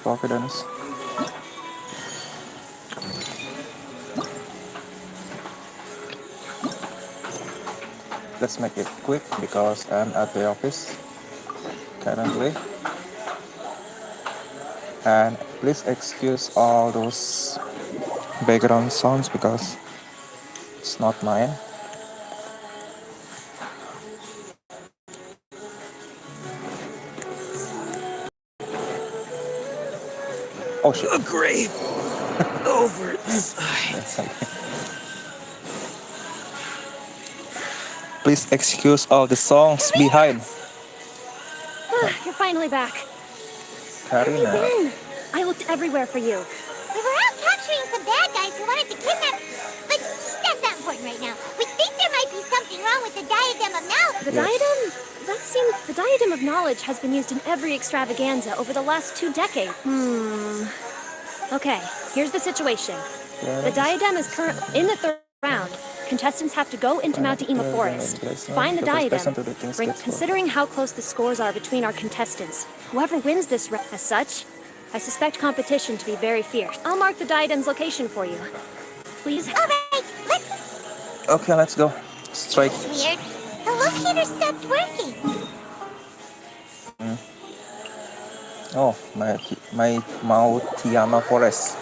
Providence. Let's make it quick because I'm at the office currently. And please excuse all those background sounds because it's not mine. Oh shit. A grave oversight. Please excuse all the songs behind. You're finally back. Karina. Where have you been? I looked everywhere for you. We were out capturing some bad guys who wanted to kidnap... But that's not important right now. We think there might be something wrong with the Diadem of Knowledge. The diadem? That seems... The Diadem of Knowledge has been used in every extravaganza over the last 2 decades. Okay, here's the situation. The Diadem is currently in the 3rd round. Contestants have to go into Mount Deima Forest, find the Diadem. Considering how close the scores are between our contestants, whoever wins this round as such, I suspect competition to be very fierce. I'll mark the Diadem's location for you. Please. All right, let's... Okay, let's go. Strike. Weird. The locator stopped working. Oh, my Mount Deima Forest.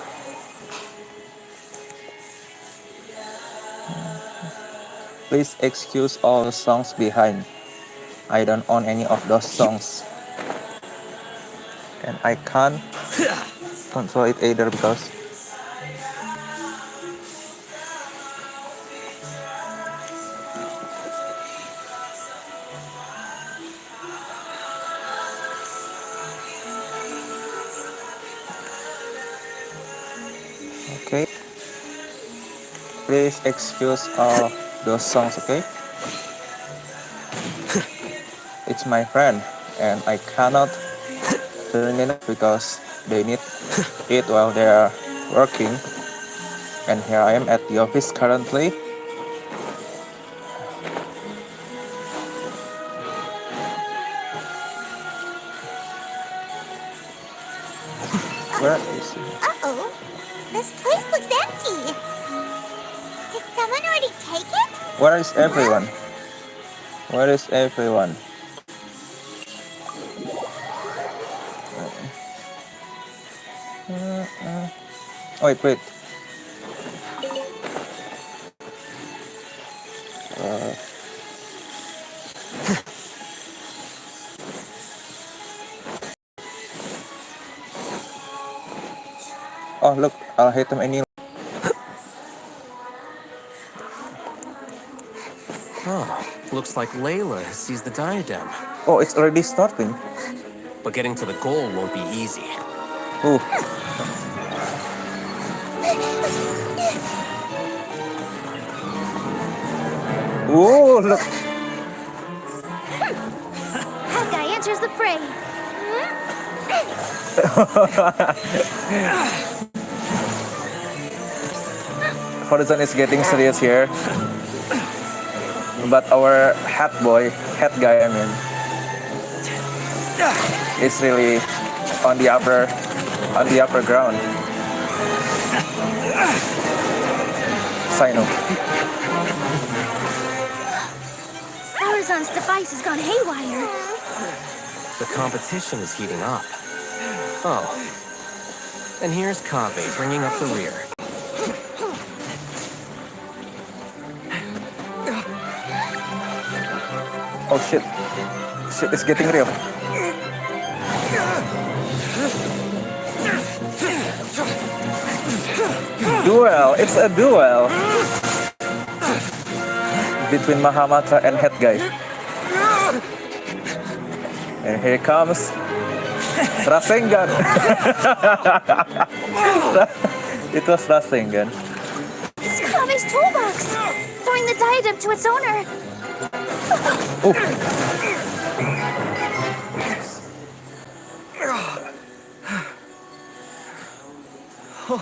Please excuse all the songs behind. I don't own any of those songs. And I can't control it either because okay. Please excuse all those songs, okay? It's my friend and I cannot turn it off because they need it while they are working. And here I am at the office currently. Where is he? Uh-oh. This place looks empty. Did someone already take it? Where is everyone? Where is everyone? Wait. Oh, look, I'll hit them anyway. Oh, looks like Layla sees the diadem. Oh, it's already starting. But getting to the goal won't be easy. Ooh. Ooh, look. That guy enters the fray. Horizon is getting serious here. But our head guy, I mean, is really on the upper ground. Sino. Horizon's device has gone haywire. The competition is heating up. Oh. And here's Kave bringing up the rear. Oh shit. Shit is getting real. Duel. It's a duel. Between Mahamatra and head guy. And here comes Rasengan. It was Rasengan. It's Kave's toolbox! Throwing the diadem to its owner! Oh.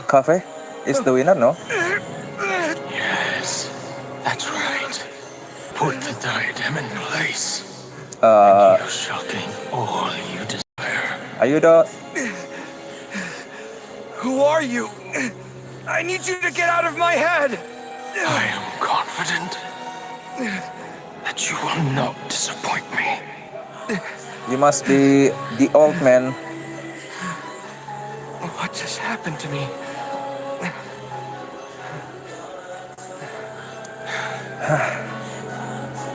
Cafe is the winner, no? Yes, that's right. Put the diadem in place. And you're shocking all you desire. Are you the Who are you? I need you to get out of my head! I am confident that you will not disappoint me. You must be the old man. What just happened to me?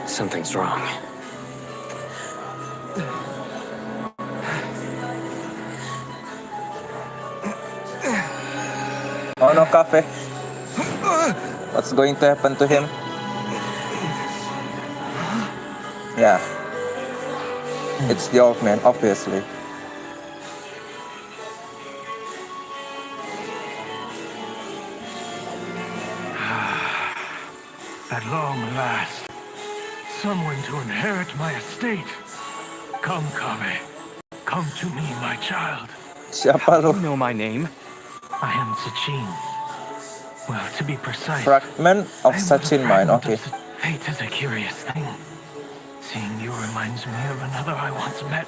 Something's wrong. Oh no, Cafe. What's going to happen to him? Yeah. It's the old man, obviously. At long last, someone to inherit my estate. Come, Kame. Come to me, my child. Siapa lu? You know my name. I am Sachin. Well, to be precise, Fragment of I am Sachin a Mine, fragment okay. of Fate is a curious thing. Seeing you reminds me of another I once met.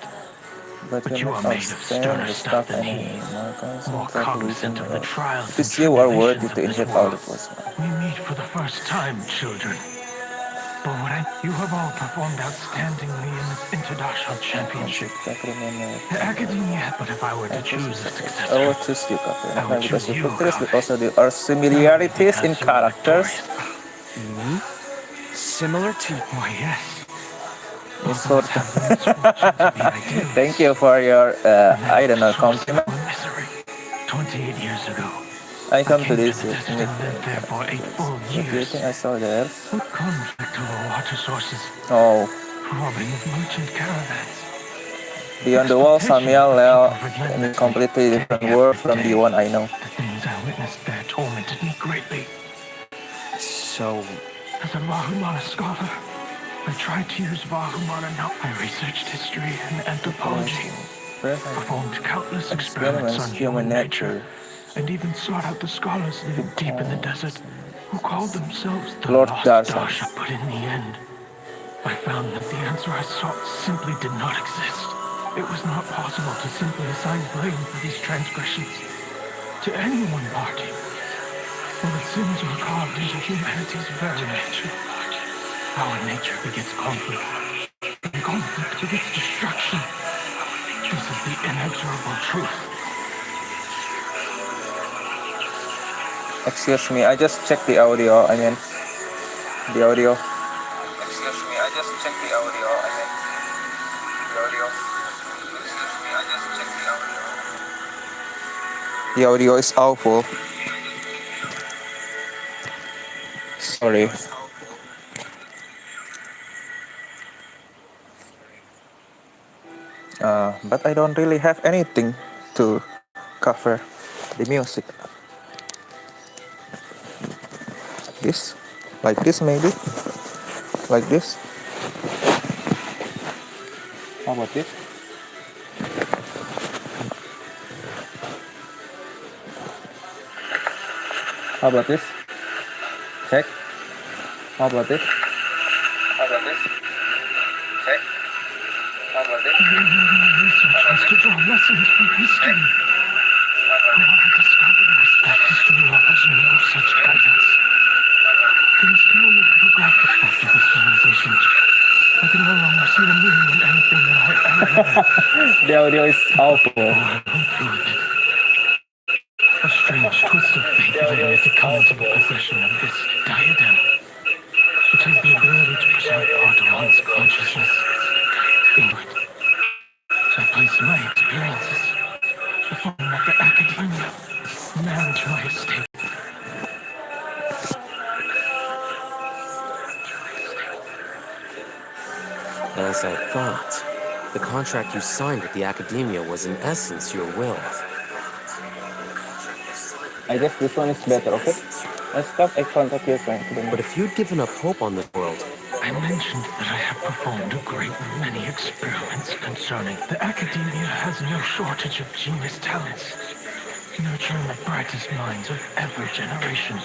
But you are made of sterner stuff than he. More cognizant of the trials and Because you are worthy tribulations to of this inherit all the world. force. We meet for the first time, children. But you have all performed outstandingly in this International Championship. The Academia, but if I were to choose a successor, I will choose you, Cafe. I Not would only because choose you you, victorious, but Kame. also there are similarities in Because you are characters. victorious. Me? Similar to... Why, yes. It's Both of sort us have the misfortune to be idealists. Thank you for your, And I don't know, source of compliment. misery. 28 years ago, I come to came this to the desert and lived there for 8 full What do you years. think I saw there? With conflict over water sources, Oh, robbing of merchant caravans. beyond the wall, Samuel Exploitation of left people in a relentlessly, completely day different after world from the day. one I know. The things I witnessed there tormented me greatly. So... As a Vahumana scholar, I tried to use Vahumana now. I researched history and anthropology, performed countless experiments on human nature, and even sought out the scholars living deep in the desert who called themselves the Lord Lost Darshan. Darsha. But in the end, I found that the answer I sought simply did not exist. It was not possible to simply assign blame for these transgressions to any one party. For the sins are carved into humanity's very nature. Our nature begets conflict, and conflict begets destruction. This is the inexorable truth. Excuse me, I just checked the audio. The audio. Excuse me, I just checked the audio. The audio. Excuse me, I just checked the audio. The audio is awful. Sorry. But I don't really have anything to cover the music. This, like this maybe, like this. How about this? How about this? Check. How about this? How about this? Check. How about this? Research was to draw lessons from history. What I discovered was that history offers no such guidance. Things can only progress after this realization. I can no longer see the meaning in anything that I ever learned. The audio is awful. A strange twist of fate led me to come into the possession of this diadem, which has the ability to preserve part of one's consciousness. In it, I placed my experiences before the academia, manage my estate. As I thought, the contract you signed with the Academia was in essence your will. I guess this one is better, okay? Let's stop eye contact here, friend. But if you'd given up hope on this world, I mentioned that I have performed a great many experiments concerning. The Academia has no shortage of genius talents, nurturing the brightest minds of every generation.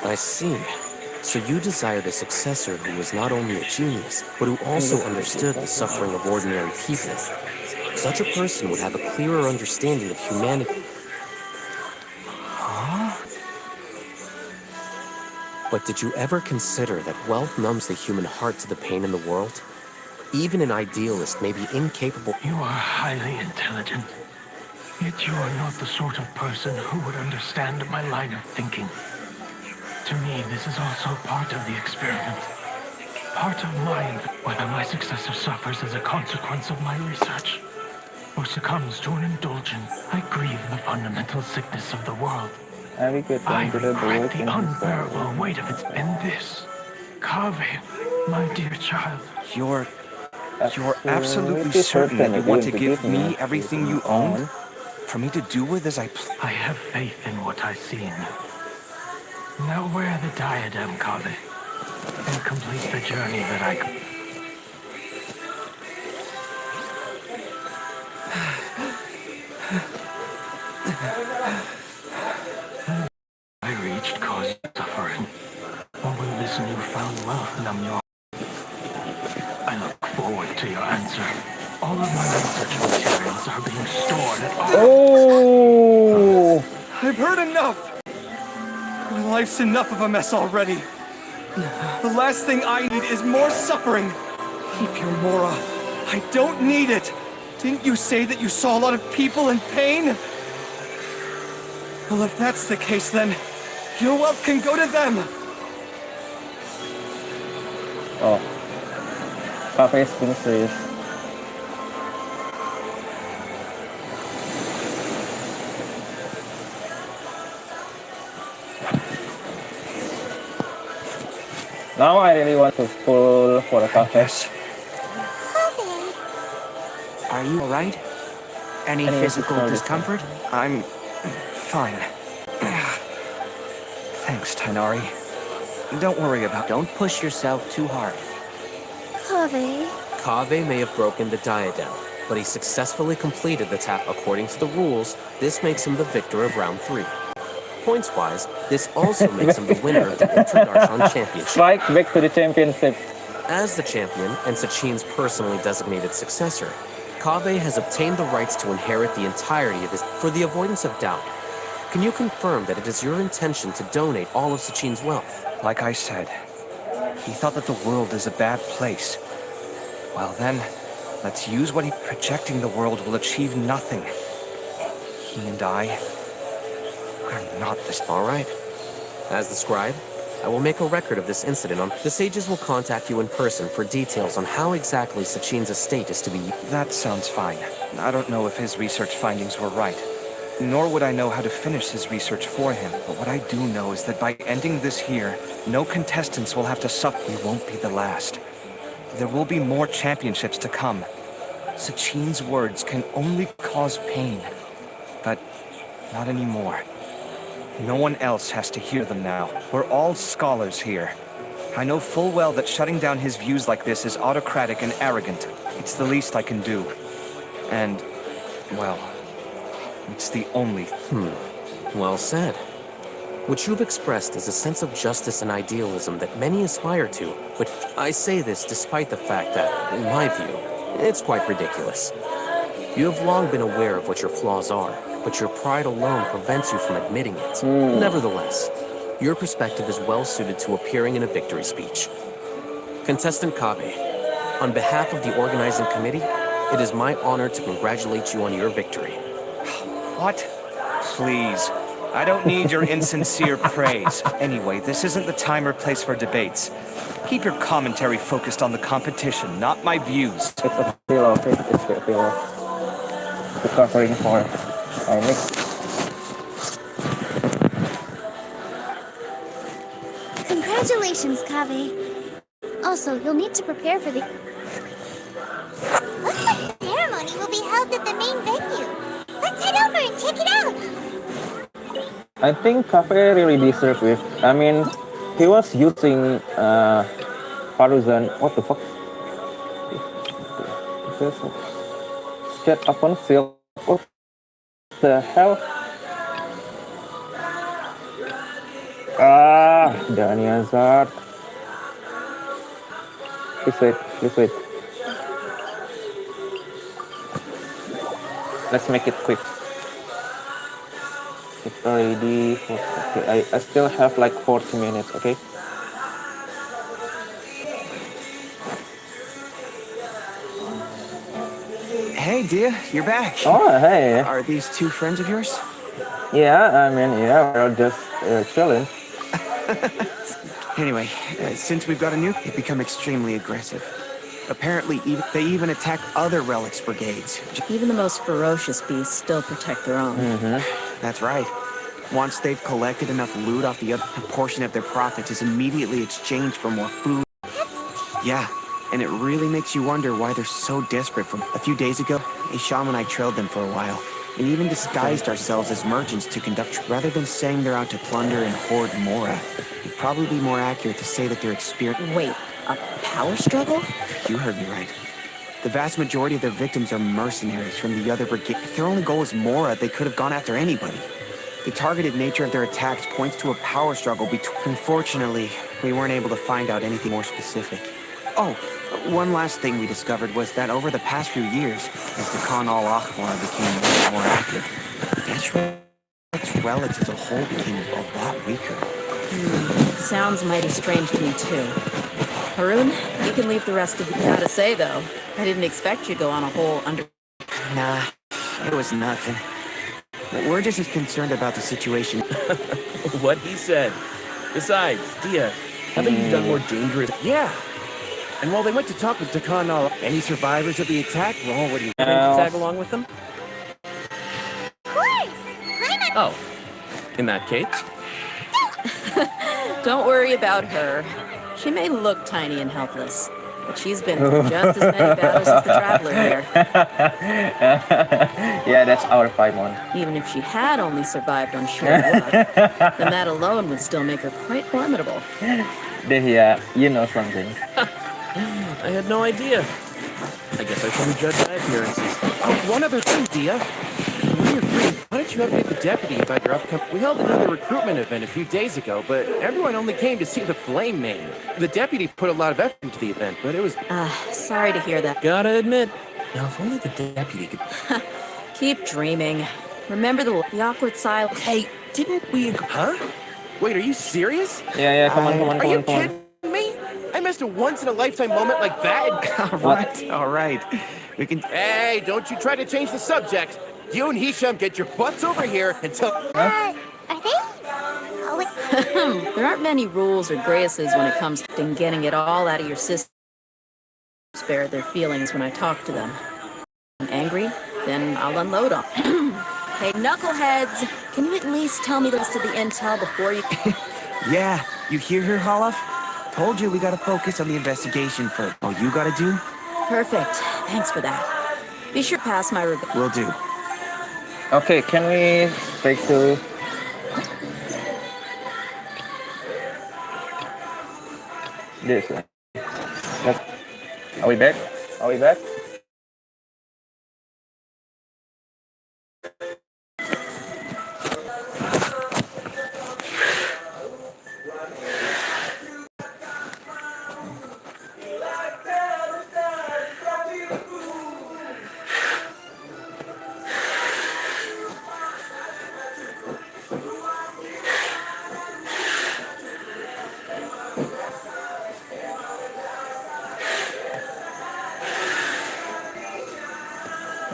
I see. So you desired a successor who was not only a genius, but who also understood the suffering of ordinary people. Such a person would have a clearer understanding of humanity. But did you ever consider that wealth numbs the human heart to the pain in the world? Even an idealist may be incapable. You are highly intelligent, yet you are not the sort of person who would understand my line of thinking. To me, this is also part of the experiment. Part of mine, whether my successor suffers as a consequence of my research, or succumbs to an indulgence, I grieve the fundamental sickness of the world. I regret the unbearable weight of it. And this, Kaveh, my dear child. You're absolutely certain that you want to give me everything you own? For me to do with as I please? I have faith in what I see in you. Now wear the diadem, Kaveh, and complete the journey that I... I reached cause suffering. Or will this newfound wealth numb your... I look forward to your answer. All of my research materials are being stored at... Oh! I've heard enough! My life's enough of a mess already. The last thing I need is more suffering. Keep your Mora. I don't need it. Didn't you say that you saw a lot of people in pain? Well, if that's the case, then your wealth can go to them. Oh. Kaveh is being serious. Now I really want to pull for a Kaveh. Are you alright? Any physical discomfort? I'm fine. Thanks, Tainari. Don't worry about... Don't push yourself too hard. Kaveh. Kaveh may have broken the diadem, but he successfully completed the task. According to the rules, this makes him the victor of round 3. Points-wise, this also makes him the winner of the Inter-Darshan Championship. Strike back to the championship. As the champion and Sachin's personally designated successor, Kaveh has obtained the rights to inherit the entirety of his... For the avoidance of doubt, can you confirm that it is your intention to donate all of Sachin's wealth? Like I said, he thought that the world is a bad place. Well then, let's use what he's projecting the world will achieve nothing. He and I... we're not this... All right. As the scribe, I will make a record of this incident on... The sages will contact you in person for details on how exactly Sachin's estate is to be... That sounds fine. I don't know if his research findings were right. Nor would I know how to finish his research for him. But what I do know is that by ending this here, no contestants will have to suffer. We won't be the last. There will be more championships to come. Sachin's words can only cause pain. But not anymore. No one else has to hear them now. We're all scholars here. I know full well that shutting down his views like this is autocratic and arrogant. It's the least I can do. And, well, it's the only... Well said. What you've expressed is a sense of justice and idealism that many aspire to, but I say this despite the fact that, in my view, it's quite ridiculous. You have long been aware of what your flaws are, but your pride alone prevents you from admitting it. Nevertheless, your perspective is well suited to appearing in a victory speech. Contestant Kaveh, on behalf of the organizing committee, it is my honor to congratulate you on your victory. What? Please. I don't need your insincere praise. Anyway, this isn't the time or place for debates. Keep your commentary focused on the competition, not my views. It's a filler, okay? It's a filler. The covering for our next. Congratulations, Kaveh. Also, you'll need to prepare for the... Looks like the ceremony will be held at the main venue. Let's head over and check it out. I think Kaveh really deserves it. I mean, he was using Paruzan. What the fuck? Set upon field. What the hell? Danny Hazard. Please wait, please wait. Let's make it quick. It's already... Okay, I still have like 40 minutes, okay? Dia, you're back. Oh, hey. Are these two friends of yours? Yeah, I mean, yeah, we're just chilling. Anyway, since we've got a nuke, they've become extremely aggressive. Apparently, they even attack other relics brigades. Even the most ferocious beasts still protect their own. That's right. Once they've collected enough loot off the other, a portion of their profits is immediately exchanged for more food. Yeah, and it really makes you wonder why they're so desperate. From a few days ago, a shaman and I trailed them for a while, and even disguised ourselves as merchants to conduct. Rather than saying they're out to plunder and hoard Mora, it'd probably be more accurate to say that they're experiencing. Wait, a power struggle? You heard me right. The vast majority of their victims are mercenaries from the other brigade. If their only goal is Mora, they could have gone after anybody. The targeted nature of their attacks points to a power struggle between... Unfortunately, we weren't able to find out anything more specific. Oh, one last thing we discovered was that over the past few years, as the Khan al-Ahmar became more active, Deshret's relics as a whole became a lot weaker. It sounds mighty strange to me, too. Harun, you can leave the rest of the... Gotta say, though, I didn't expect you to go on a whole under... Nah, it was nothing. We're just as concerned about the situation. What he said. Besides, Dia, haven't you done more dangerous? Yeah. And while they went to talk with Takan al, any survivors of the attack were already willing to tag along with them? Of course! Oh. In that case? Don't worry about her. She may look tiny and helpless, but she's been through just as many battles as the Traveler here. Yeah, that's our Paimon. Even if she had only survived on sheer luck, then that alone would still make her quite formidable. Yeah, you know something. I had no idea. I guess I shouldn't judge my appearances. Oh, one other thing, Dia. When you're free, why don't you update the deputy about your upcoming... We held another recruitment event a few days ago, but everyone only came to see the Flame Main. The deputy put a lot of effort into the event, but it was... Sorry to hear that. Gotta admit, now if only the deputy could... Keep dreaming. Remember the awkward silence. Hey, didn't we... Huh? Wait, are you serious? Yeah, come on. Are you kidding me? I missed a once-in-a-lifetime moment like that. All right. We can... Hey, don't you try to change the subject. You and Hisham get your butts over here and tell... Are they? Oh, wait. There aren't many rules or graces when it comes to getting it all out of your system. Spare their feelings when I talk to them. I'm angry, then I'll unload on. Hey, knuckleheads, can you at least tell me the rest of the intel before you... Yeah, you hear her, Holloff? Told you we gotta focus on the investigation first. All you gotta do? Perfect. Thanks for that. Be sure to pass my regard. Will do. Okay, can we speak to... this one? Are we back? Are we back?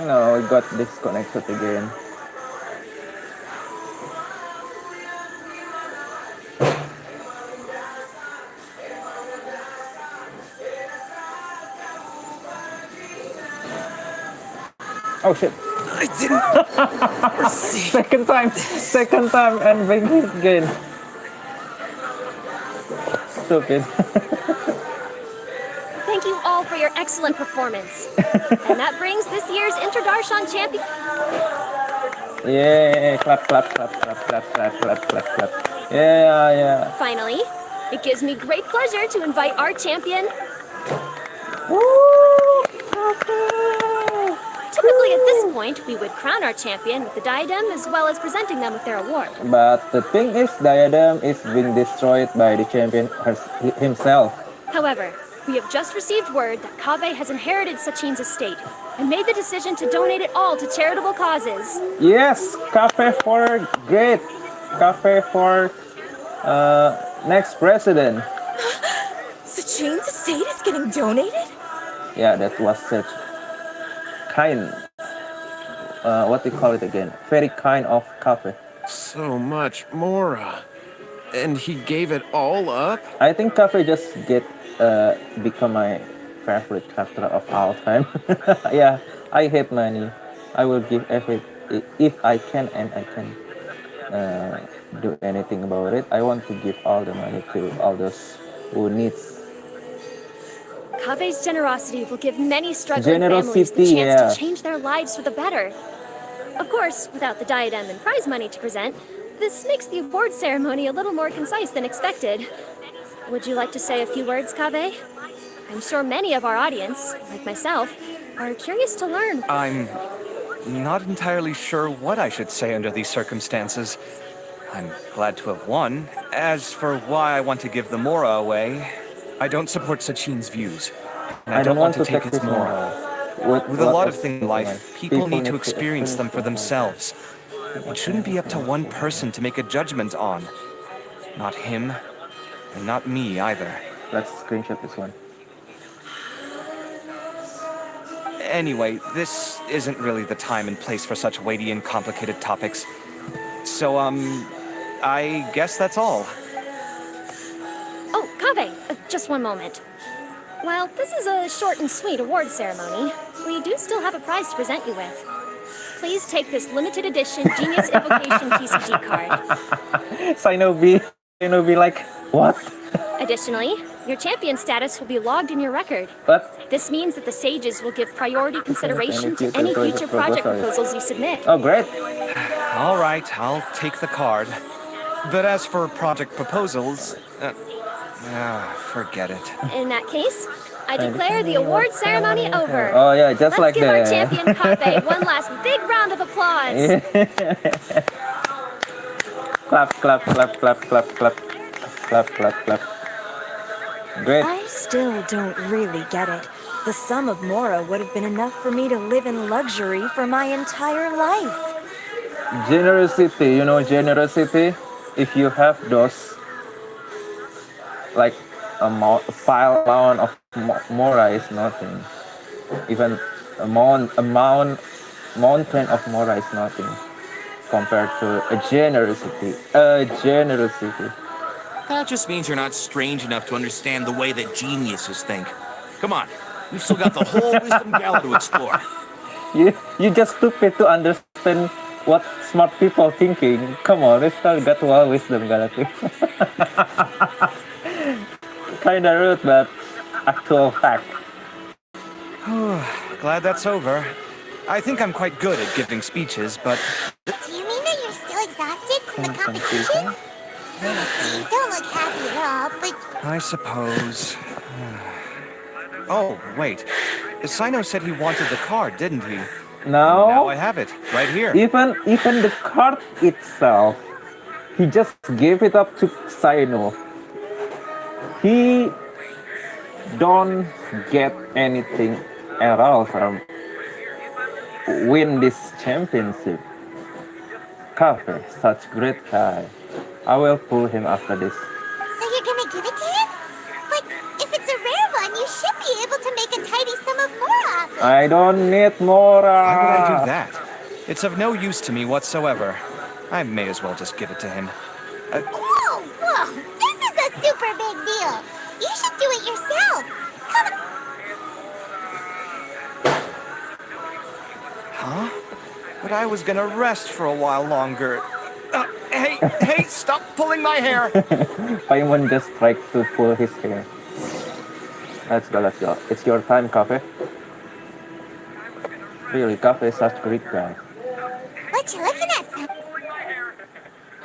No, we got disconnected again. Oh shit. I didn't... Second time and begin again. Stupid. Thank you all for your excellent performance. And that brings this year's Interdarshan champion. Yeah, clap. Yeah. Finally, it gives me great pleasure to invite our champion. Typically at this point, we would crown our champion with the diadem as well as presenting them with their award. But the thing is, diadem is being destroyed by the champion himself. However, we have just received word that Kaveh has inherited Sachin's estate and made the decision to donate it all to charitable causes. Yes, cafe for great. Cafe for next president. Sachin's estate is getting donated? Yeah, that was such kind what do you call it again? Very kind of cafe. So much Mora. And he gave it all up? I think cafe just become my favorite character of all time. Yeah, I hate money. I will give every if I can and I can do anything about it. I want to give all the money to all those who needs. Kave's generosity will give many struggling families the chance to change their lives for the better. Of course, without the diadem and prize money to present, this makes the award ceremony a little more concise than expected. Would you like to say a few words, Kave? I'm sure many of our audience, like myself, are curious to learn. I'm not entirely sure what I should say under these circumstances. I'm glad to have won. As for why I want to give the Mora away, I don't support Sachin's views. And I don't want to take its Mora. With a lot of things in life, people need to experience them for themselves. It shouldn't be up to one person to make a judgment on. Not him, and not me either. Let's screenshot this one. Anyway, this isn't really the time and place for such weighty and complicated topics. So, I guess that's all. Oh, Kave, just one moment. While this is a short and sweet award ceremony, we do still have a prize to present you with. Please take this limited edition Genius Invocation TCG card. Shinobi like, what? Additionally, your champion status will be logged in your record. What? This means that the sages will give priority consideration to any future project proposals you submit. Oh, great. All right, I'll take the card. But as for project proposals, forget it. In that case, I declare the award ceremony over. Oh yeah, just like that. Let's give our champion Kave one last big round of applause. Clap, clap, clap, clap, clap, clap, clap, clap, clap. Great. I still don't really get it. The sum of Mora would have been enough for me to live in luxury for my entire life. Generosity, you know generosity? If you have those, like pile amount of Mora is nothing. Even a mountain of Mora is nothing compared to a generosity. That just means you're not strange enough to understand the way that geniuses think. Come on, we've still got the whole Wisdom Gala to explore. You just stupid to understand what smart people thinking. Come on, we still got one Wisdom Gala too. Kinda rude, but actual fact. Glad that's over. I think I'm quite good at giving speeches, but... Do you mean that you're still exhausted from the competition? You don't look happy at all, but... I suppose... Oh, wait. Sino said he wanted the card, didn't he? No. Now I have it, right here. Even the card itself, he just gave it up to Sino. He don't get anything at all from win this championship. Cafe, such great guy. I will pull him after this. So you're gonna give it to him? But if it's a rare one, you should be able to make a tidy sum of Mora off it. I don't need Mora. Why would I do that? It's of no use to me whatsoever. I may as well just give it to him. Whoa! This is a super big deal. You should do it yourself. Come on. Huh? But I was gonna rest for a while longer. Hey, stop pulling my hair! Paimon just tried to pull his hair. Let's go. It's your time, Cafe. Really, Cafe is such a great guy. What you looking at, son?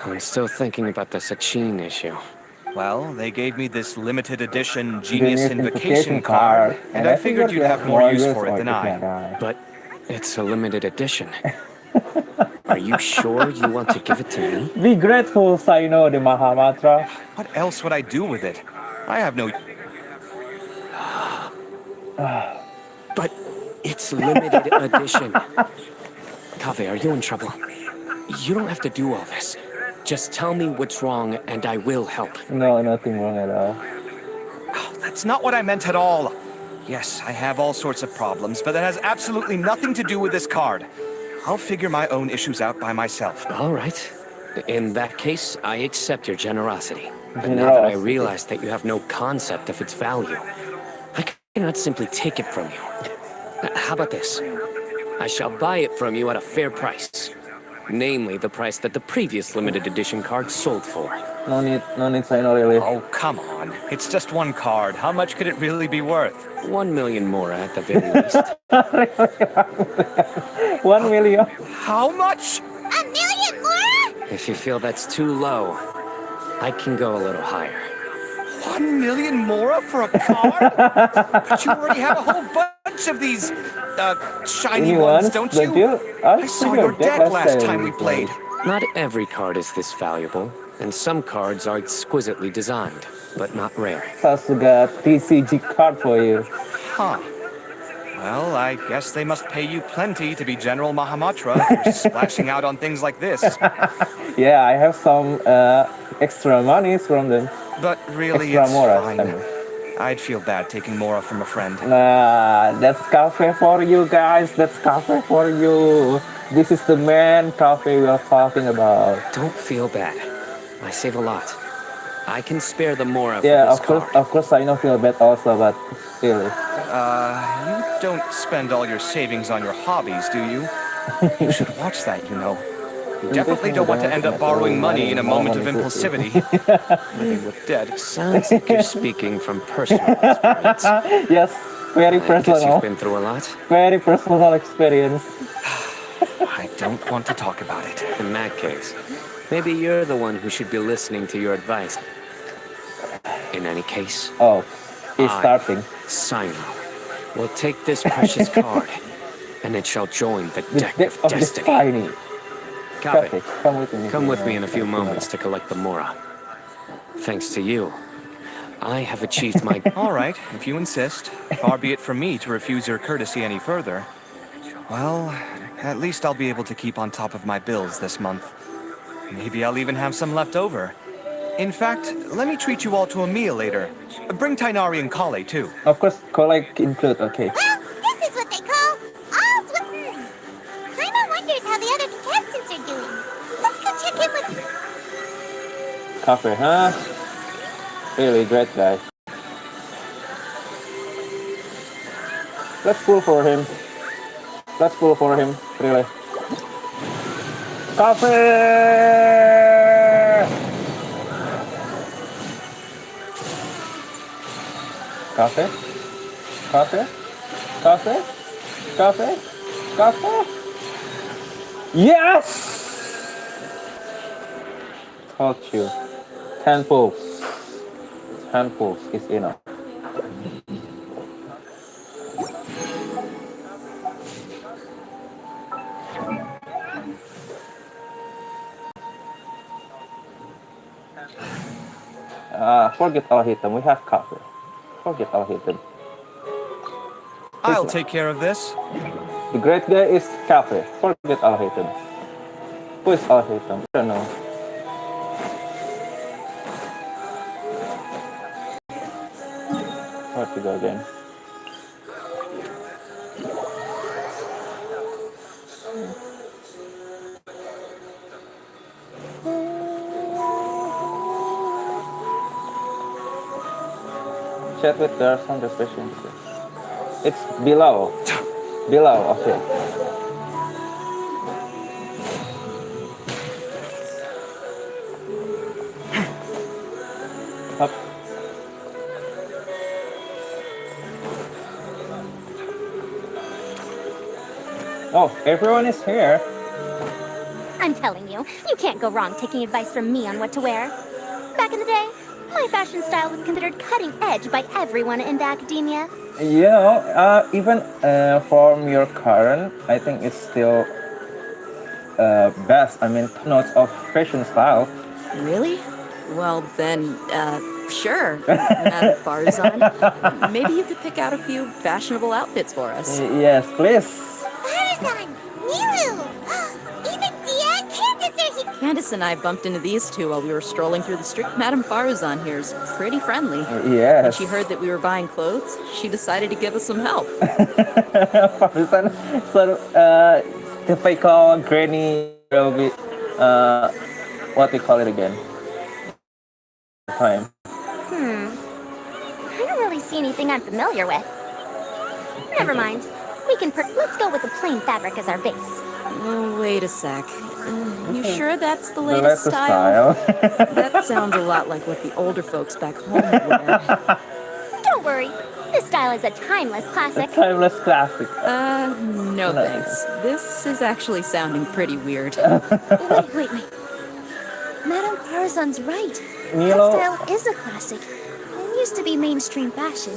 I'm still thinking about the Sachin issue. Well, they gave me this limited edition Genius Invocation card, and I figured you'd have more use for it than I. But it's a limited edition. Are you sure you want to give it to me? Be grateful, Sino the Mahamatra. What else would I do with it? I have no... But it's limited edition. Kave, are you in trouble? You don't have to do all this. Just tell me what's wrong and I will help. No, nothing wrong at all. Oh, that's not what I meant at all. Yes, I have all sorts of problems, but that has absolutely nothing to do with this card. I'll figure my own issues out by myself. All right. In that case, I accept your generosity. But now that I realize that you have no concept of its value, I cannot simply take it from you. How about this? I shall buy it from you at a fair price. Namely, the price that the previous limited edition card sold for. No need, say no really. Oh, come on. It's just one card. How much could it really be worth? 1 million more at the very least. 1 million. How much? A million more? If you feel that's too low, I can go a little higher. 1 million more for a card? But you already have a whole bunch of these, shiny ones, don't you? I saw your deck last time we played. Not every card is this valuable, and some cards are exquisitely designed, but not rare. Sasuga TCG card for you. Huh. Well, I guess they must pay you plenty to be General Mahamatra for splashing out on things like this. Yeah, I have some extra monies from them. But really, Extra it's Mora, fine. I mean. I'd feel bad taking Mora from a friend. That's cafe for you guys. That's cafe for you. This is the man cafe we are talking about. Don't feel bad. I save a lot. I can spare the Mora for Yeah, this of course, I know feel bad also, but really. You don't spend all your savings on your hobbies, do you? You should watch that, you know. You definitely don't want to end up borrowing money in a moment of impulsivity. Living with debt. Sounds like you're speaking from personal experience. Yes, very I guess personal. you've been through a lot. Very personal experience. I don't want to talk about it. In that case, maybe you're the one who should be listening to your advice. In any case, Oh, he's starting. Simon will take this precious card, and it shall join the The deck deck of of the destiny. tiny. Cafe, Come with me. come with me in a few moments to collect the Mora. Thanks to you, I have achieved my... All right, if you insist. Far be it from me to refuse your courtesy any further. Well, at least I'll be able to keep on top of my bills this month. Maybe I'll even have some left over. In fact, let me treat you all to a meal later. Bring Tainari and Kale, too. Of course, collect include, okay. Well, this is what they call all's with... Paimon wonders how the other contestants are doing. Let's go check in with... Cafe, huh? Really great guy. Let's pull for him. Let's pull for him, really. Cafe! Cafe? Cafe? Cafe? Cafe? Cafe? Yes! Told you. 10 pulls. 10 pulls is enough. Forget all hit them. We have cover. Forget all hit them. I'll take care of this. The great guy is cafe. Forget all hit them. Who is all hit them? I don't know. Where to go again? Chat with there are some reservations. It's below. Below, okay. Up. Oh, everyone is here. I'm telling you, you can't go wrong taking advice from me on what to wear. Back in the day, my fashion style was considered cutting edge by everyone in the academia. You know, even from your current, I think it's still best. I mean, notes of fashion style. Really? Well, then, sure. Madam Farzan, maybe you could pick out a few fashionable outfits for us. Yes, please. Farazan! Miru! Even Dia and Candace are here! Candace and I bumped into these two while we were strolling through the street. Madam Farzan here is pretty friendly. When Yes. she heard that we were buying clothes, she decided to give us some help. Farzan, so typical granny will be what we call it again. Time. I don't really see anything I'm familiar with. Never mind. Let's go with the plain fabric as our base. Oh, wait a sec. You sure that's the The latest latest style? style. That sounds a lot like what the older folks back home would wear. Don't worry. This style is a timeless A classic. timeless classic. No thanks. This is actually sounding pretty weird. Wait. Madame Parzan's right. That Milo, style is a classic. It used to be mainstream fashion.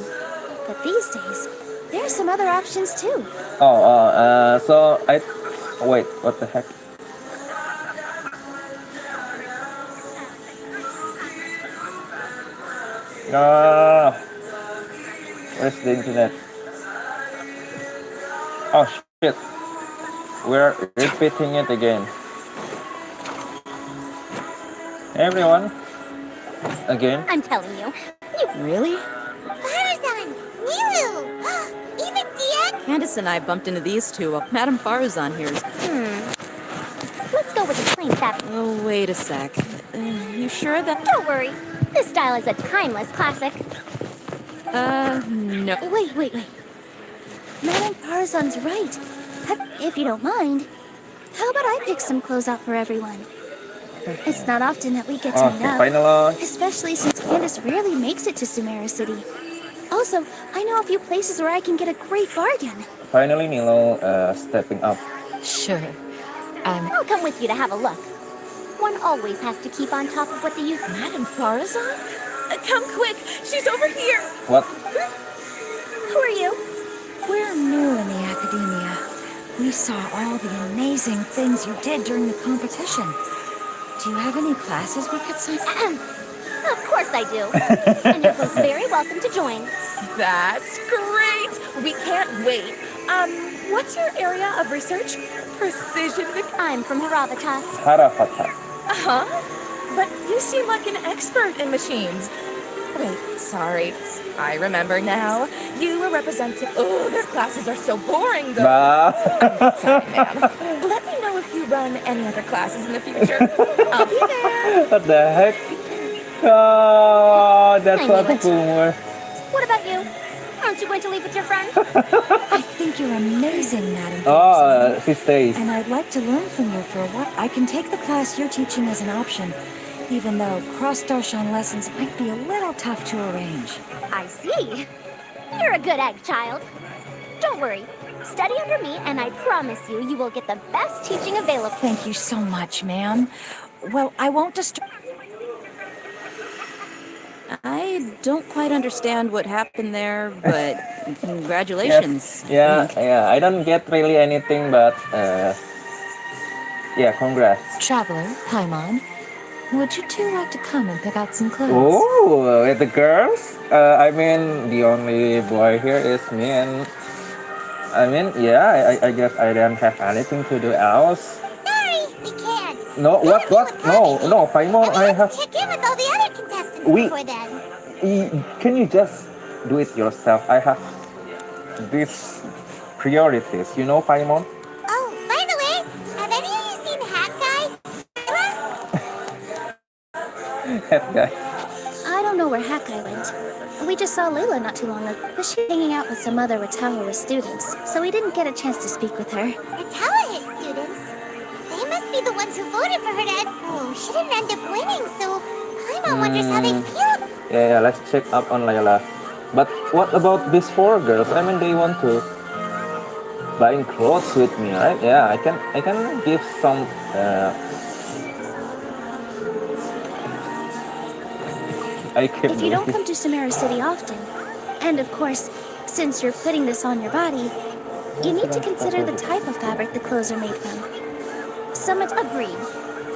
But these days, there are some other options too. so I wait. What the heck? No. Where's the internet? Oh shit. We're repeating it again. Hey everyone. Again. I'm telling you. Really? Farazan! Milu! Even Diek? Candace and I bumped into these two while Madame Farazan here is... Let's go with the plain fabric. Oh, wait a sec. You sure that... Don't worry. This style is a timeless classic. No. Wait. Madame Parzan's right. If you don't mind, how about I pick some clothes out for everyone? It's not often that we get to meet Okay, up, finally. especially since Candace rarely makes it to Sumeru City. Also, I know a few places where I can get a great bargain. Finally, Milo stepping up. Sure. I'll come with you to have a look. One always has to keep on top of what the youth... Madame Farazan? Come quick! She's over here! What? Who are you? We're new in the academia. We saw all the amazing things you did during the competition. Do you have any classes we could see? Of course I do. And you're both very welcome to join. That's great! We can't wait. What's your area of research? Precision I'm from Haravatat. Harafata. Uh-huh. But you seem like an expert in machines. Wait, sorry. I remember now. You were representing... Oh, their classes are so boring, though. Bah. Sorry, ma'am. Let me know if you run any other classes in the future. I'll be there. What the heck? Oh, that's I what knew it. boomer. What about you? Aren't you going to leave with your friend? I think you're amazing, Madame Farazan. Oh, she stays. And I'd like to learn from you for what I can take the class you're teaching as an option, even though cross-darshan lessons might be a little tough to arrange. I see. You're a good egg, child. Don't worry. Study under me, and I promise you, you will get the best teaching available. Thank you so much, ma'am. Well, I won't disturb... I don't quite understand what happened there, but congratulations. Yes. Yeah. I don't get really anything, but yeah, congrats. Traveler, Paimon, would you two like to come and pick out some clothes? Oh, with the girls? I mean, the only boy here is me, and I mean, yeah, I guess I don't have anything to do else. Sorry, we can't. No, what? No, Paimon, I have. Check in with all the other contestants before then. Can you just do it yourself? I have these priorities, you know, Paimon? Oh, by the way, have any of you seen Hat Guy? That guy. I don't know where Hakai went. We just saw Layla not too long ago, but she's hanging out with some other Ratawa students, so we didn't get a chance to speak with her. Ratawa students? They must be the ones who voted for her to... Oh, she didn't end up winning, so Paimon wonders how they feel. Yeah, let's check up on Layla. But what about these four girls? I mean, they want to buying clothes with me, right? Yeah, I can give some. If you don't come to Sumeru City often, and of course, since you're putting this on your body, you need to consider the type of fabric the clothes are made from. Summit agreed.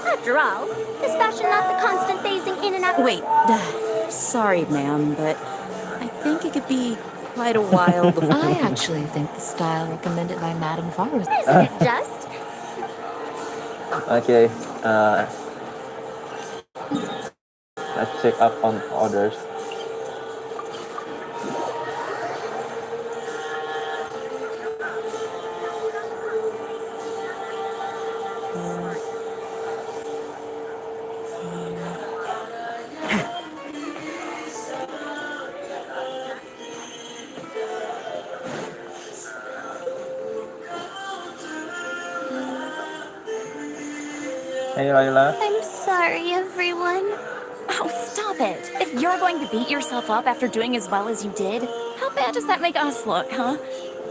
After all, is fashion not the constant phasing in and out? Wait, sorry, ma'am, but I think it could be quite a while before... I actually think the style recommended by Madame Farazan. Isn't it just? Okay, let's check up on others. Hey, Layla. I'm sorry, everyone. Oh, stop it. If you're going to beat yourself up after doing as well as you did, how bad does that make us look, huh?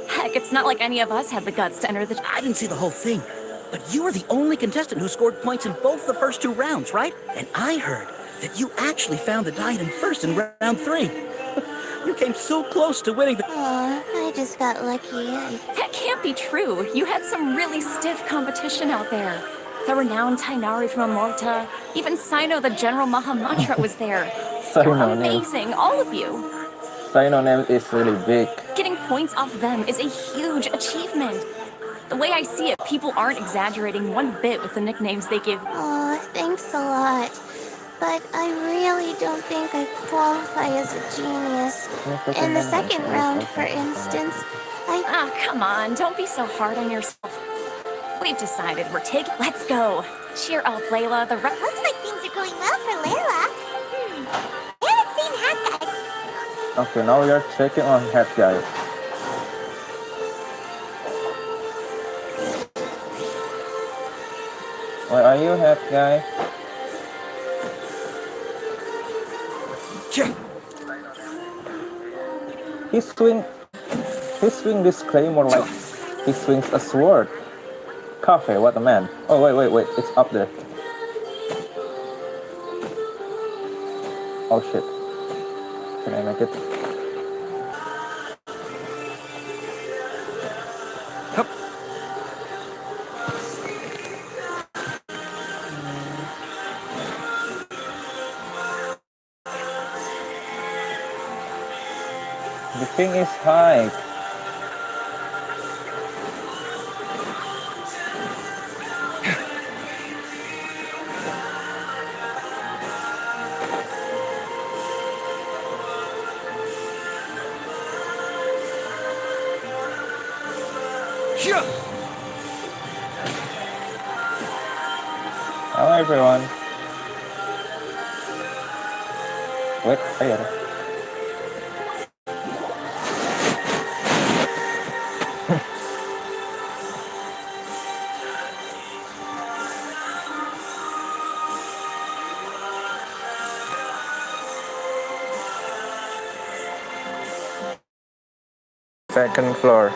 Heck, it's not like any of us had the guts to enter the... I didn't see the whole thing, but you were the only contestant who scored points in both the first 2 rounds, right? And I heard that you actually found the diadem first in round 3. You came so close to winning the... Aw, I just got lucky. That can't be true. You had some really stiff competition out there. The renowned Tainari from Amorta, even Sino the General Mahamantra was there. You're amazing, all of you. Sino name is really big. Getting points off them is a huge achievement. The way I see it, people aren't exaggerating one bit with the nicknames they give. Aw, thanks a lot. But I really don't think I qualify as a genius. In the second round, for instance, Ah, come on, don't be so hard on yourself. We've decided we're taking... Let's go. Cheer up, Layla. Looks like things are going well for Layla. I haven't seen Hat Guy. Okay, now we are checking on Head Guy. Where are you, Head Guy? He swing this claymore like he swings a sword. Cafe, what a man. Oh, wait, it's up there. Oh shit. Can I make it? Hup. The thing is high. Hello everyone. Wait, I got it. Second floor.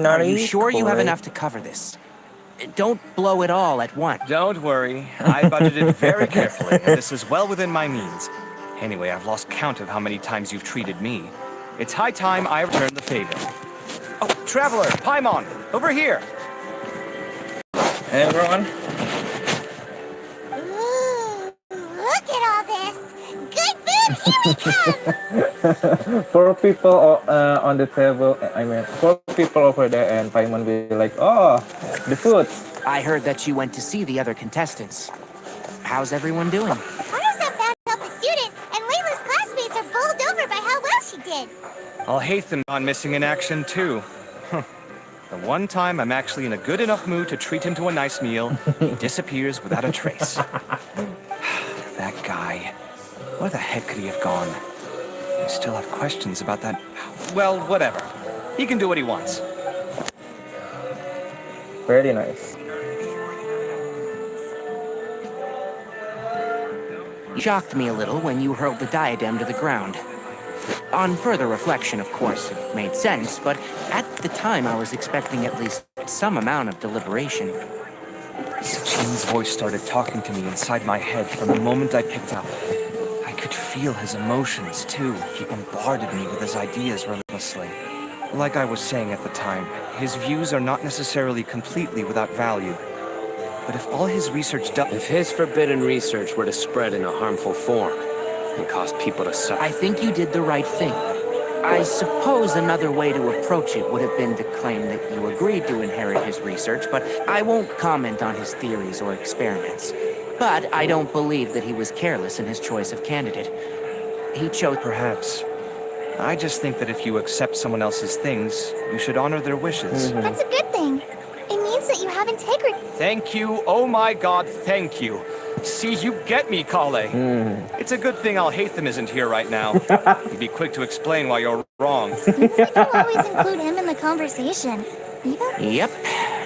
Are you sure you have enough to cover this? Don't blow it all at once. Don't worry. I budgeted very carefully, and this is well within my means. Anyway, I've lost count of how many times you've treated me. It's high time I return the favor. Oh, Traveler, Paimon, over here. Hey everyone. Ooh, look at all this. Good food, here we come. 4 people on the table. I mean, 4 people over there, and Paimon will be like, oh, the food. I heard that you went to see the other contestants. How's everyone doing? Harusa found herself a student, and Layla's classmates are bowled over by how well she did. I'll hate them on missing in action, too. The one time I'm actually in a good enough mood to treat him to a nice meal, he disappears without a trace. That guy. Where the heck could he have gone? I still have questions about that. Well, whatever. He can do what he wants. Very nice. You shocked me a little when you hurled the diadem to the ground. On further reflection, of course, it made sense, but at the time I was expecting at least some amount of deliberation. Sachin's voice started talking to me inside my head from the moment I picked up. I could feel his emotions, too. He bombarded me with his ideas relentlessly. Like I was saying at the time, his views are not necessarily completely without value. But if all his research does... If his forbidden research were to spread in a harmful form and cause people to suffer... I think you did the right thing. I suppose another way to approach it would have been to claim that you agreed to inherit his research, but I won't comment on his theories or experiments. But I don't believe that he was careless in his choice of candidate. He chose... Perhaps. I just think that if you accept someone else's things, you should honor their wishes. That's a good thing. It means that you have integrity. Thank you, oh my god, thank you. See, you get me, Kale. It's a good thing Alhaitham isn't here right now. He'd be quick to explain why you're wrong. Seems like you always include him in the conversation. Even Yep.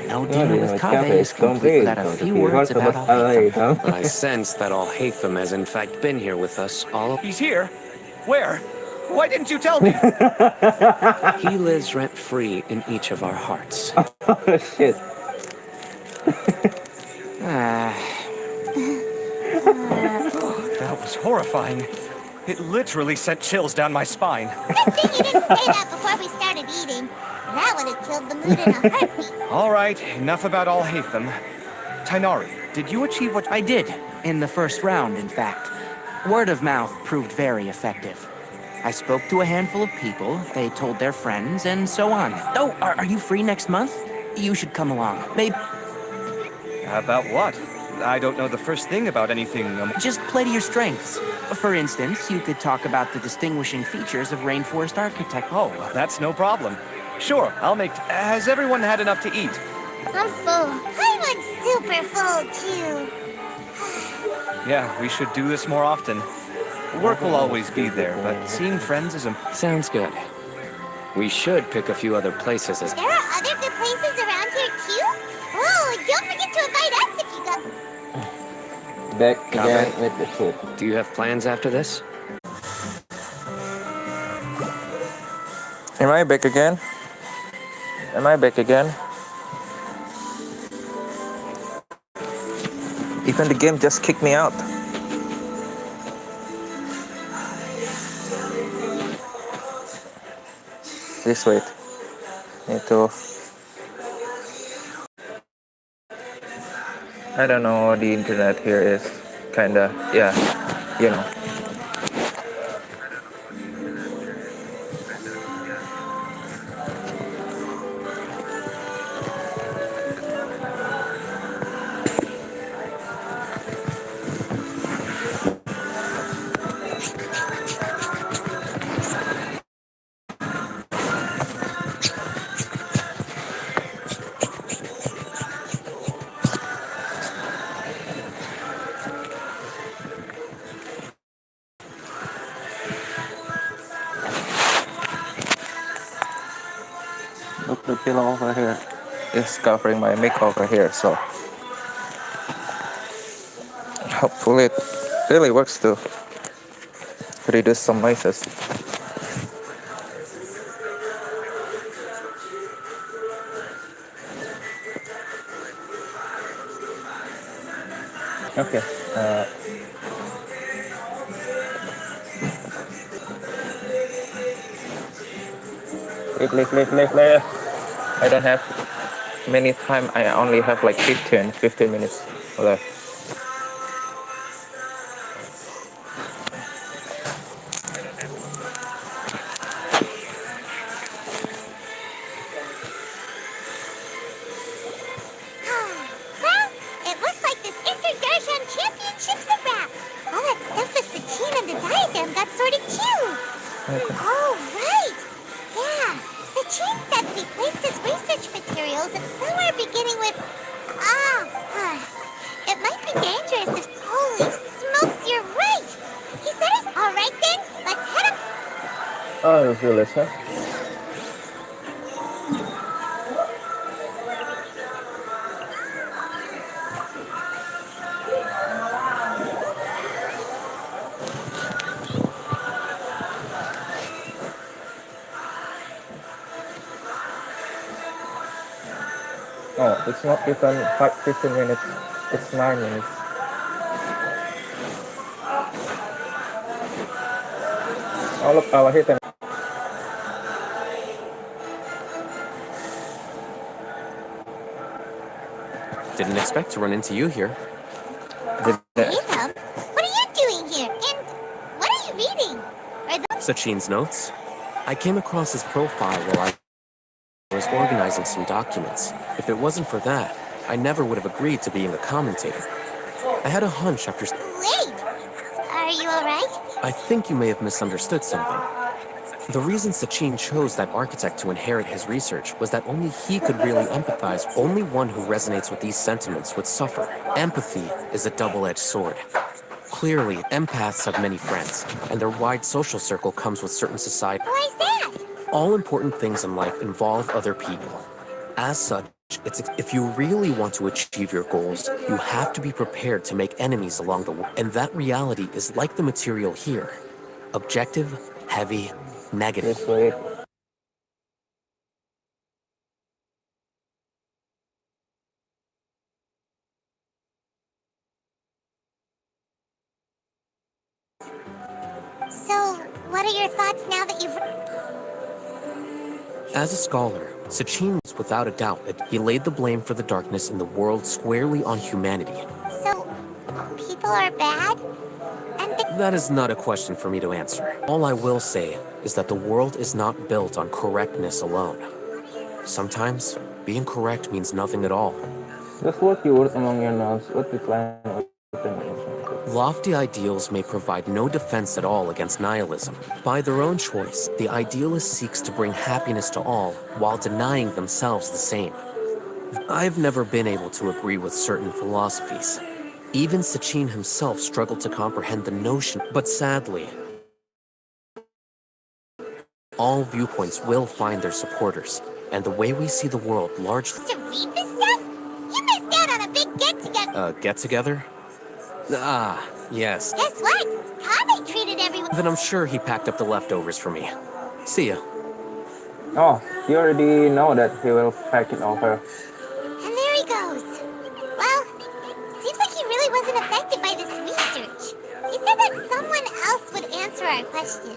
No dinner with Kaveh is complete without a few words about Alhaitham. I sense that Alhaitham has in fact been here with us all. He's here? Where? Why didn't you tell me? He lives rent-free in each of our hearts. Oh, shit. That was horrifying. It literally sent chills down my spine. good thing you didn't say that before we started eating. That would have killed the mood in a heartbeat. All right, enough about Alhaitham. Tainari, did you achieve what... I did. In the first round, in fact. Word of mouth proved very effective. I spoke to a handful of people, they told their friends, and so on. Oh, are you free next month? You should come along. Maybe... About what? I don't know the first thing about anything. Just play to your strengths. For instance, you could talk about the distinguishing features of rainforest architecture. Oh, that's no problem. Sure, I'll make... Has everyone had enough to eat? I'm full. I'm super full, too. Yeah, we should do this more often. Work will always be there, but seeing friends is a... Sounds good. We should pick a few other places as... There are other good places around here, too? Oh, and don't forget to invite us if you go. Back again with the food. Do you have plans after this? Am I back again? Am I back again? Even the game just kicked me out. Please wait. Need to... I don't know, the internet here is kinda, yeah, you know. Look, the pillow over here is covering my mic over here, so hopefully it really works to reduce some noises. Okay. Leave. I don't have many time. I only have like 15 minutes left. Well, it looks like this Inter-Darshan Championships a wrap. All that stuff with Sachin and the diadem got sorted too. Oh, right. Yeah, Sachin said that he placed his research materials at somewhere beginning with... It might be dangerous if... Holy smokes, you're right! He said it's all right then. Let's head up... Oh, you feel this, huh? Oh, it's not even 15 minutes. It's 9 minutes. Oh, look, I'll hit them. Didn't expect to run into you here. Ethan, what are you doing here? And what are you reading? Are those... Sachin's notes? I came across his profile while I was organizing some documents. If it wasn't for that, I never would have agreed to being a commentator. I had a hunch after... Wait! Are you alright? I think you may have misunderstood something. The reason Sachin chose that architect to inherit his research was that only he could really empathize. Only one who resonates with these sentiments would suffer. Empathy is a double-edged sword. Clearly, empaths have many friends, and their wide social circle comes with certain society. Why's that? All important things in life involve other people. As such, if you really want to achieve your goals, you have to be prepared to make enemies along the way. And that reality is like the material here. Objective, heavy, negative. So, what are your thoughts now that you've... As a scholar, Sachin was without a doubt that he laid the blame for the darkness in the world squarely on humanity. So, people are bad? And That is not a question for me to answer. All I will say is that the world is not built on correctness alone. Sometimes, being correct means nothing at all. Just what you words among your notes, what you plan or Lofty ideals may provide no defense at all against nihilism. By their own choice, the idealist seeks to bring happiness to all while denying themselves the same. I've never been able to agree with certain philosophies. Even Sachin himself struggled to comprehend the notion, but sadly, all viewpoints will find their supporters, and the way we see the world largely... to read this stuff? You missed out on a big get-together. Get-together? Ah, yes. Guess what? Kaveh treated everyone... Then I'm sure he packed up the leftovers for me. See ya. Oh, you already know that he will pack it over. And there he goes. Well, seems like he really wasn't affected by this research. He said that someone else would answer our question.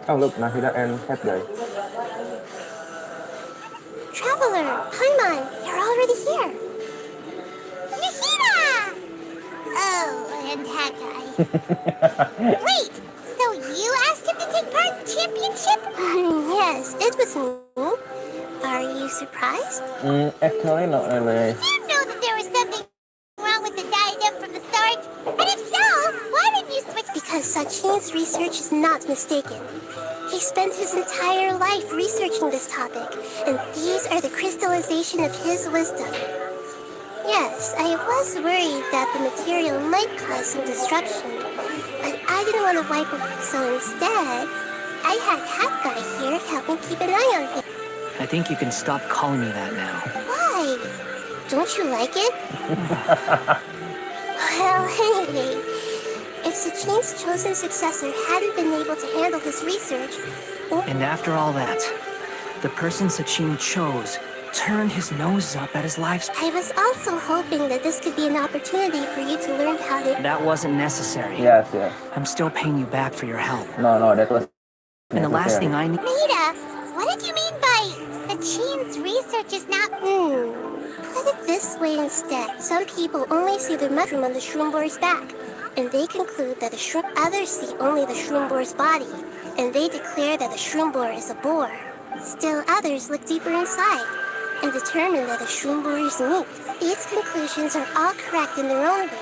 Oh look, Nahida and Head Guy. Traveler, Paimon, you're already here. Nahida! Oh, and that guy. Wait, so you asked him to take part in the championship? Yes, it was me. Are you surprised? Actually, not really. Did you know that there was something wrong with the diadem from the start? And if so, why didn't you switch? Because Sachin's research is not mistaken. He spent his entire life researching this topic, and these are the crystallization of his wisdom. Yes, I was worried that the material might cause some destruction, but I didn't want to wipe it, so instead, I had Hat Guy here help me keep an eye on things. I think you can stop calling me that now. Why? Don't you like it? Well, anyway, if Sachin's chosen successor hadn't been able to handle his research... And after all that, the person Sachin chose turned his nose up at his life's... I was also hoping that this could be an opportunity for you to learn how to... That wasn't necessary. Yes, yes. I'm still paying you back for your help. No, that was... And the last thing I need... Rita, what did you mean by Sachin's research is not... Put it this way instead. Some people only see the mushroom on the shroom boar's back, and they conclude that the shroom... Others see only the shroom boar's body, and they declare that the shroom boar is a boar. Still others look deeper inside, and determine that the shroom boar is meat. These conclusions are all correct in their own way,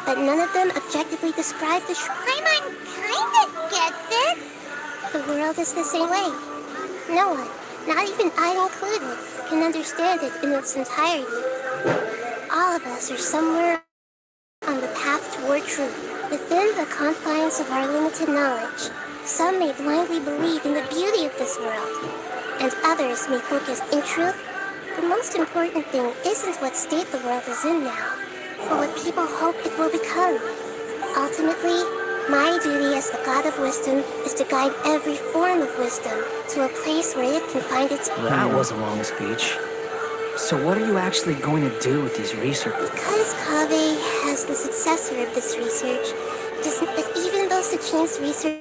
but none of them objectively describe the shroom... Paimon kinda gets it. The world is the same way. No one, not even I included, can understand it in its entirety. All of us are somewhere on the path toward truth. Within the confines of our limited knowledge, some may blindly believe in the beauty of this world, and others may focus. In truth, the most important thing isn't what state the world is in now, but what people hope it will become. Ultimately, my duty as the God of Wisdom is to guide every form of wisdom to a place where it can find its... That was a long speech. So what are you actually going to do with these research? Because Kaveh has the successor of this research, doesn't... But even though Sachin's research